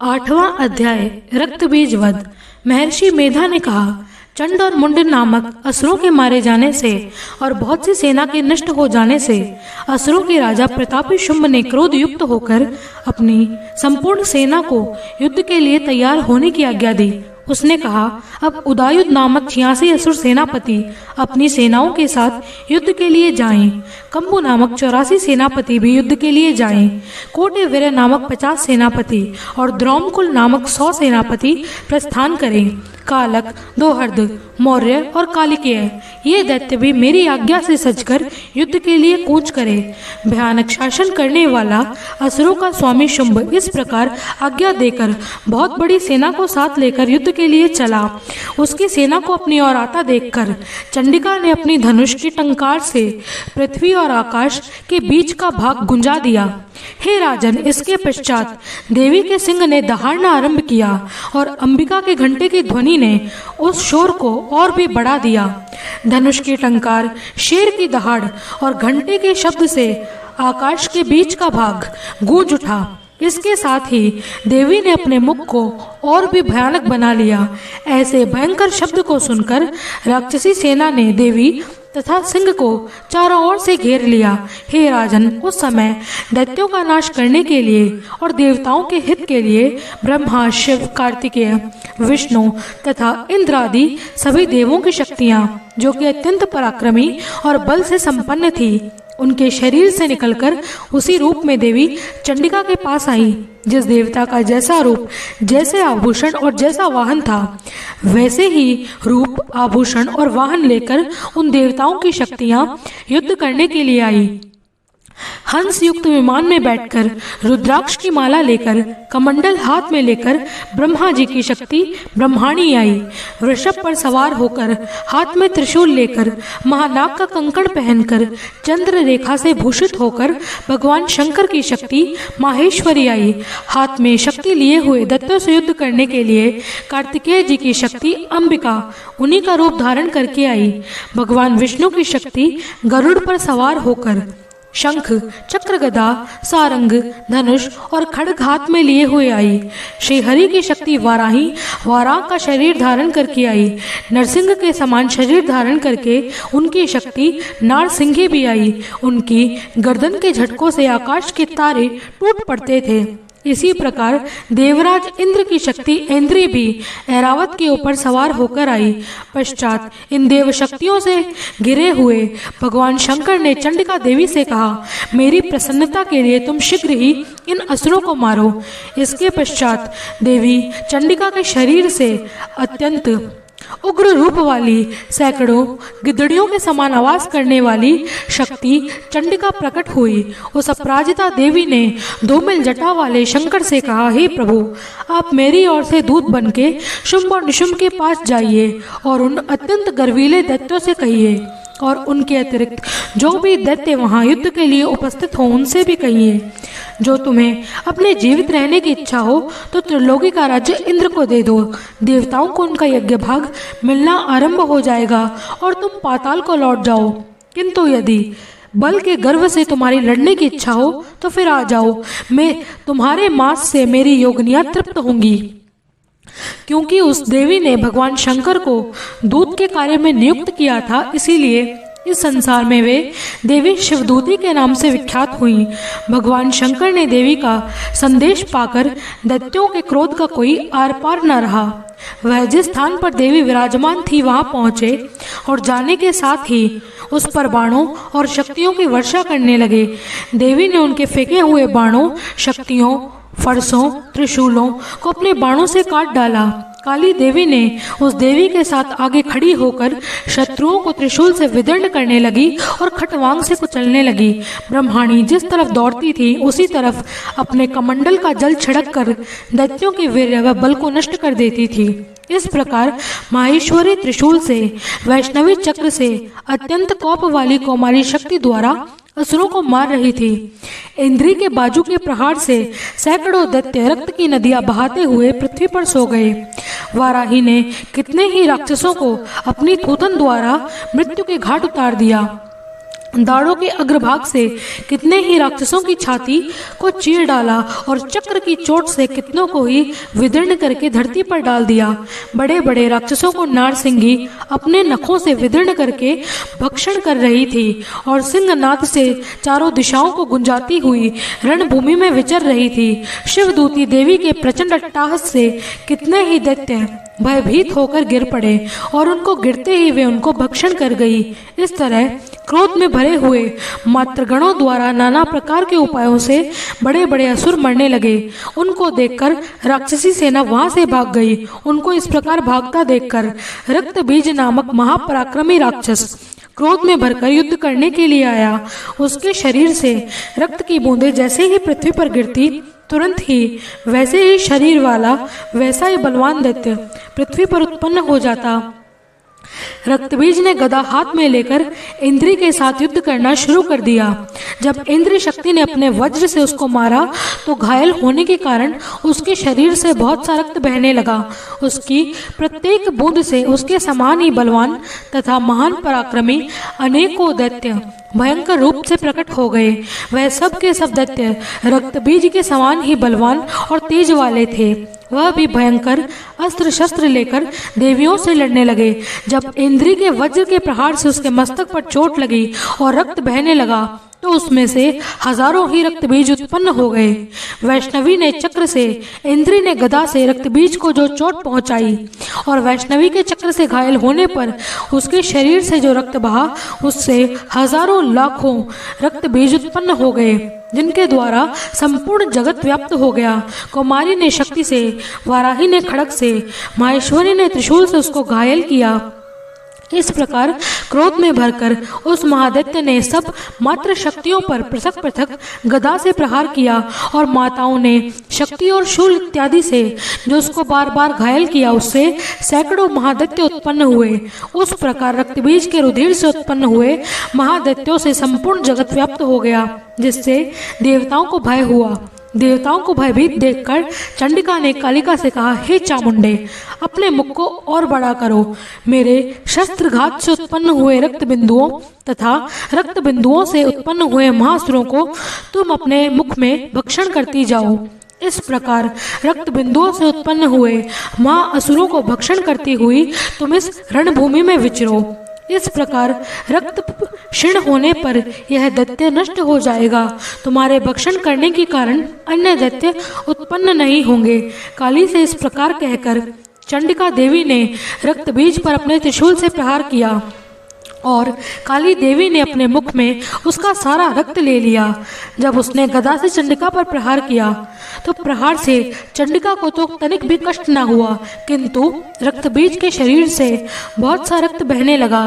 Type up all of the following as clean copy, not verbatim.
8वां अध्याय रक्त बीज वध। महर्षि मेधा ने कहा, चंड और मुंड नामक असुरों के मारे जाने से और बहुत सी सेना के नष्ट हो जाने से असुरों के राजा प्रतापी शुंभ ने क्रोध युक्त होकर अपनी संपूर्ण सेना को युद्ध के लिए तैयार होने की आज्ञा दी। उसने कहा, अब उदायुध नामक 86 असुर सेनापति अपनी सेनाओं के साथ युद्ध के लिए जाएं। कंबु नामक 84 सेनापति भी युद्ध के लिए जाएं। कोटे वीर नामक 50 सेनापति और द्रौमकुल नामक 100 सेनापति प्रस्थान करें। कालक, दोहर्द, मौर्य और कालिकेय ये दैत्य भी मेरी आज्ञा से सजकर युद्ध के लिए कूच करे। भयानक शासन करने वाला असुरों का स्वामी शुंभ इस प्रकार आज्ञा देकर बहुत बड़ी सेना को साथ लेकर युद्ध के लिए चला। उसकी सेना को अपनी ओर आता देखकर चंडिका ने अपनी धनुष की टंकार से पृथ्वी और आकाश के बीच का भाग गुंजा दिया। हे राजन, इसके पश्चात देवी के सिंह ने दहाड़ना आरंभ किया और अंबिका के घंटे की ध्वनि ने उस शोर को और भी बढ़ा दिया। धनुष की टंकार, शेर की दहाड़ और घंटे के शब्द से आकाश के बीच का भाग गूंज उठा। इसके साथ ही देवी ने अपने मुख को और भी भयानक बना लिया। ऐसे भयंकर शब्द को सुनकर राक्षसी सेना ने देवी तथा सिंह को चारों ओर से घेर लिया। हे राजन, उस समय दैत्यों का नाश करने के लिए और देवताओं के हित के लिए ब्रह्मा, शिव, कार्तिकेय, विष्णु तथा इंद्र आदि सभी देवों की शक्तियां, जो कि अत्यंत पराक्रमी और बल से संपन्न थी, उनके शरीर से निकलकर उसी रूप में देवी चंडिका के पास आई। जिस देवता का जैसा रूप, जैसे आभूषण और जैसा वाहन था, वैसे ही रूप, आभूषण और वाहन लेकर उन देवताओं की शक्तियां युद्ध करने के लिए आई। हंस युक्त विमान में बैठकर, रुद्राक्ष की माला लेकर, कमंडल हाथ में लेकर ब्रह्मा जी की शक्ति ब्रह्माणी आई। वृषभ पर सवार होकर, हाथ में त्रिशूल लेकर, महानाग का कंकण पहनकर, चंद्र रेखा से भूषित होकर भगवान शंकर की शक्ति माहेश्वरी आई। हाथ में शक्ति लिए हुए दैत्यों से युद्ध करने के लिए कार्तिकेय जी की शक्ति अंबिका उन्हीं का रूप धारण करके आई। भगवान विष्णु की शक्ति गरुड़ पर सवार होकर शंख, चक्र, गदा, सारंग, धनुष और खड्ग हाथ में लिए हुए आई। श्री हरि की शक्ति वाराही वाराह का शरीर धारण करके आई। नरसिंह के समान शरीर धारण करके उनकी शक्ति नारसिंही भी आई। उनकी गर्दन के झटकों से आकाश के तारे टूट पड़ते थे। इसी प्रकार देवराज इंद्र की शक्ति ऐन्द्री भी ऐरावत के ऊपर सवार होकर आई। पश्चात इन देव शक्तियों से घिरे हुए भगवान शंकर ने चंडिका देवी से कहा, मेरी प्रसन्नता के लिए तुम शीघ्र ही इन असुरों को मारो। इसके पश्चात देवी चंडिका के शरीर से अत्यंत उग्र रूप वाली, सैकड़ों गिद्धड़ियों के समान आवाज करने वाली शक्ति चंडिका प्रकट हुई। उस अपराजिता देवी ने 2 मील जटा वाले शंकर से कहा, हे प्रभु, आप मेरी ओर से दूत बनके शुंभ और निशुंभ के पास जाइए और उन अत्यंत गर्वीले दैत्यों से कहिए, और उनके अतिरिक्त जो भी दैत्य वहां युद्ध के लिए उपस्थित हो उनसे भी कहिए, जो तुम्हें अपने जीवित रहने की इच्छा हो तो त्रिलोकी का राज्य इंद्र को दे दो। देवताओं को उनका यज्ञ भाग मिलना आरंभ हो जाएगा और तुम पाताल को लौट जाओ। किंतु यदि बल के गर्व से तुम्हारी लड़ने की इच्छा हो तो फिर आ जाओ। मैं तुम्हारे मांस से मेरी योगिनियां तृप्त होंगी। क्योंकि उस देवी ने भगवान शंकर को दूत के कार्य में नियुक्त किया था, इसीलिए इस संसार में वे देवी शिवदूती के नाम से विख्यात हुई। भगवान शंकर ने देवी का संदेश पाकर दैत्यों के क्रोध का कोई आर पार न रहा। वह जिस स्थान पर देवी विराजमान थी वहां पहुंचे और जाने के साथ ही उस पर बाणों और शक्तियों की वर्षा करने लगे। देवी ने उनके फेंके हुए बाणों, शक्तियों, फरसों, त्रिशूलों को अपने बाणों से काट डाला। काली देवी ने उस देवी के साथ आगे खड़ी होकर शत्रुओं को त्रिशूल से विदीर्ण करने लगी और खटवांग से कुचलने लगी। ब्रह्माणी जिस तरफ दौड़ती थी उसी तरफ अपने कमंडल का जल छिड़क कर दैत्यों के वीर्य व बल को नष्ट कर देती थी। इस प्रकार माहेश्वरी त्रिशूल से, वैष्णवी चक्र से, अत्यंत कोप वाली कौमारी शक्ति द्वारा असुरों को मार रही थी। इंद्री के बाजू के प्रहार से सैकड़ों दैत्य रक्त की नदियां बहाते हुए पृथ्वी पर सो गए। वाराही ने कितने ही राक्षसों को अपनी थूथन द्वारा मृत्यु के घाट उतार दिया। दाढ़ों के अग्रभाग से कितने ही राक्षसों की छाती को चीर डाला और चक्र की चोट से कितनों को ही विदीर्ण करके धरती पर डाल दिया। बड़े बड़े राक्षसों को नारसिंगी अपने नखों से विदीर्ण करके भक्षण कर रही थी और सिंहनाद से चारों दिशाओं को गुंजाती हुई रणभूमि में विचर रही थी। शिवदूती देवी के प्रचंड अट्टहास से कितने ही दैत्य भयभीत होकर गिर पड़े और उनको गिरते ही वे उनको भक्षण कर गई। इस तरह क्रोध में भरे हुए मातृगणों द्वारा नाना प्रकार के उपायों से बड़े बड़े असुर मरने लगे। उनको देखकर राक्षसी सेना वहां से भाग गई। उनको इस प्रकार भागता देखकर रक्तबीज नामक महापराक्रमी राक्षस क्रोध में भरकर युद्ध करने के लिए आया। उसके शरीर से रक्त की बूंदें जैसे ही पृथ्वी पर गिरती, तुरंत ही वैसे ही शरीर वाला वैसा ही बलवान दैत्य पृथ्वी पर उत्पन्न हो जाता। रक्तबीज ने गदा हाथ में लेकर इंद्री के साथ युद्ध करना शुरू कर दिया। जब इंद्री शक्ति ने अपने वज्र से उसको मारा तो घायल होने के कारण उसके शरीर से बहुत सा रक्त बहने लगा। उसकी प्रत्येक बूंद से उसके समान ही बलवान तथा महान पराक्रमी अनेकों दैत्य भयंकर रूप से प्रकट हो गए। वह सब के सब दैत्य रक्तबीज के समान ही बलवान और तेज वाले थे। वह भी भयंकर अस्त्र शस्त्र लेकर देवियों से लड़ने लगे। जब इंद्री के वज्र के प्रहार से उसके मस्तक पर चोट लगी और रक्त बहने लगा तो उसमें से हजारों ही रक्तबीज उत्पन्न हो गए। वैष्णवी ने चक्र से, इंद्री ने गदा से रक्तबीज को जो चोट पहुंचाई और वैष्णवी के चक्र से घायल होने पर उसके शरीर से जो रक्त बहा, उससे हजारों लाखों रक्तबीज उत्पन्न हो गए, जिनके द्वारा संपूर्ण जगत व्याप्त हो गया। कुमारी ने शक्ति से, वाराही ने खड़ग से, माहेश्वरी ने त्रिशूल से उसको घायल किया। इस प्रकार क्रोध में भरकर उस महादैत्य ने सब मात्र शक्तियों पर पृथक पृथक गदा से प्रहार किया और माताओं ने शक्ति और शूल इत्यादि से जो उसको बार बार घायल किया, उससे सैकड़ों महादैत्य उत्पन्न हुए। उस प्रकार रक्तबीज के रुधिर से उत्पन्न हुए महादैत्यों से संपूर्ण जगत व्याप्त हो गया, जिससे देवताओं को भय हुआ। देवताओं को भयभीत देखकर चंडिका ने कालिका से कहा, हे चामुंडे, अपने मुख को और बड़ा करो। मेरे शस्त्रघात से उत्पन्न हुए रक्त बिंदुओं तथा रक्त बिंदुओं से उत्पन्न हुए महासुरों को तुम अपने मुख में भक्षण करती जाओ। इस प्रकार रक्त बिंदुओं से उत्पन्न हुए महाअसुरों को भक्षण करती हुई तुम इस रणभूमि में विचरो। इस प्रकार रक्त क्षीण होने पर यह दैत्य नष्ट हो जाएगा। तुम्हारे भक्षण करने के कारण अन्य दैत्य उत्पन्न नहीं होंगे। काली से इस प्रकार कहकर चंडिका देवी ने रक्तबीज पर अपने त्रिशूल से प्रहार किया और काली देवी ने अपने मुख में उसका सारा रक्त ले लिया। जब उसने गदा से चंडिका पर प्रहार किया तो प्रहार से चंडिका को तो तनिक भी कष्ट न हुआ, किंतु रक्तबीज के शरीर से बहुत सा रक्त बहने लगा।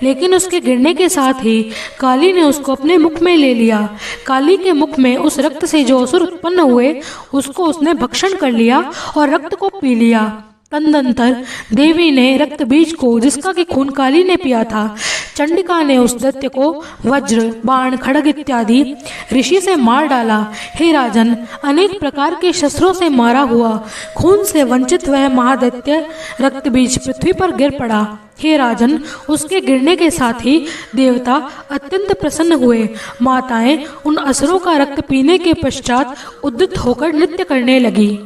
लेकिन उसके गिरने के साथ ही काली ने उसको अपने मुख में ले लिया। काली के मुख में उस रक्त से जो असुर उत्पन्न हुए उसको उसने भक्षण कर लिया और रक्त को पी लिया। तदनंतर देवी ने रक्तबीज को, जिसका कि खून काली ने पिया था, चंडिका ने उस दैत्य को वज्र, बाण, खड्ग इत्यादि ऋषि से मार डाला। हे राजन, अनेक प्रकार के शस्त्रों से मारा हुआ खून से वंचित वह महादैत्य रक्तबीज पृथ्वी पर गिर पड़ा। हे राजन, उसके गिरने के साथ ही देवता अत्यंत प्रसन्न हुए। माताएं उन असुरों का रक्त पीने के पश्चात उद्यत होकर नृत्य करने लगी।